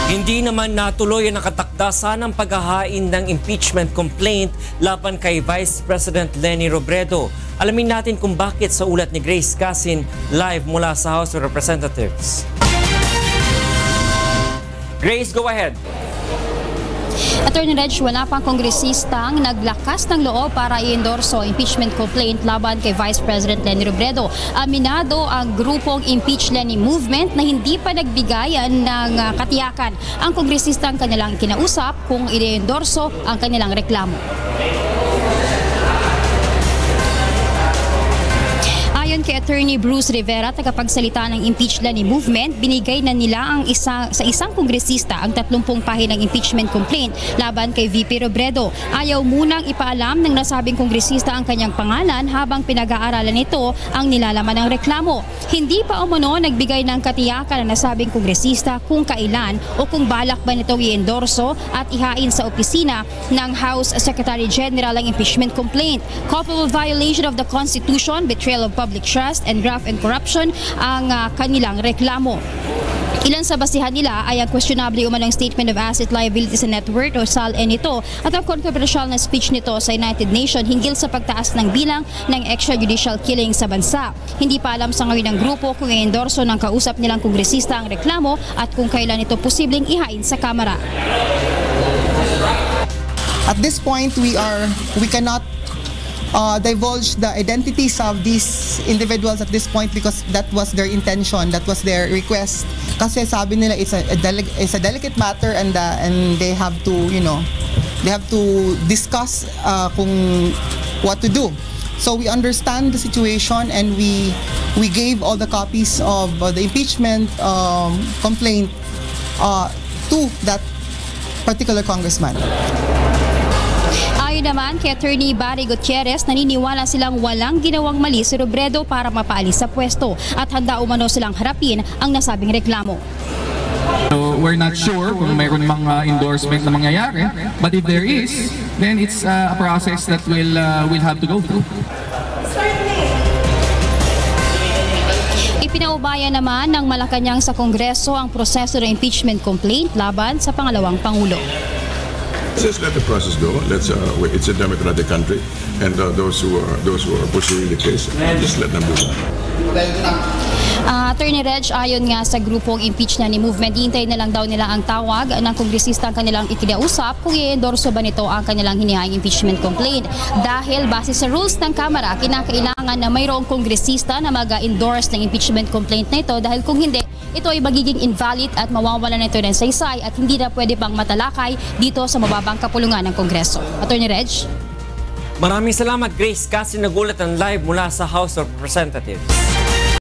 Hindi naman natuloy ang nakatakda ng paghahain ng impeachment complaint laban kay Vice President Leni Robredo. Alamin natin kung bakit sa ulat ni Grace Casin live mula sa House of Representatives. Grace, go ahead. Attorney Reg, wala pang kongresistang naglakas ng loob para i-endorso impeachment complaint laban kay Vice President Leni Robredo. Aminado ang grupong Impeach Leni Movement na hindi pa nagbigayan ng katiyakan ang kongresistang kanilang kinausap kung i-endorso ang kanilang reklamo. Ayon kay Attorney Bruce Rivera, tagapagsalita ng Impeach Leni Movement, binigay na nila sa isang kongresista ang 30 pahinang impeachment complaint laban kay VP Robredo. Ayaw munang ipaalam ng nasabing kongresista ang kanyang pangalan habang pinag-aaralan nito ang nilalaman ng reklamo. Hindi pa umano nagbigay ng katiyakan ang nasabing kongresista kung kailan o kung balak ba nitong i-endorso at ihain sa opisina ng House Secretary General ang impeachment complaint. Culpable violation of the Constitution, betrayal of public trust, and graft and corruption ang kanilang reklamo. Ilan sa basihan nila ay ang questionable umanong Statement of Asset Liabilities and Net Worth o SALN nito at ang controversial na speech nito sa United Nations hinggil sa pagtaas ng bilang ng extrajudicial killing sa bansa. Hindi pa alam sa ngayon ng grupo kung i-endorso ng kausap nilang kongresista ang reklamo at kung kailan ito posibleng ihain sa Kamara. At this point, we cannot divulge the identities of these individuals at this point because that was their intention, that was their request. Kasi sabi nila it's a delicate matter and they have to, they have to discuss kung what to do. So we understand the situation and we gave all the copies of the impeachment complaint to that particular congressman. Ayon naman kay Attorney Barry Gutierrez, naniniwala silang walang ginawang mali si Robredo para mapaalis sa pwesto at handa umano silang harapin ang nasabing reklamo. So we're not sure kung mayroon mga endorsement na mangyayari, but if there is, then it's a process that we'll have to go through. Ipinaubaya naman ng Malacanang sa Kongreso ang proseso ng impeachment complaint laban sa pangalawang Pangulo. Just let the process go. It's a democratic country, and those who are pursuing the case, just let them do that. Attorney Reg, ayon nga sa grupong Impeach Leni Movement, hintay na lang daw nila ang tawag ng kongresista ang kanilang ikinausap kung i-endorso ba nito ang kanilang hinihaing impeachment complaint. Dahil base sa rules ng Kamara, kinakailangan na mayroong kongresista na mag-endorse ng impeachment complaint na ito dahil kung hindi, ito ay magiging invalid at mawawala na ito ng saysay at hindi na pwede pang matalakay dito sa mababang kapulungan ng Kongreso. Attorney Reg? Maraming salamat, Grace Casin, nagulat ng live mula sa House of Representatives.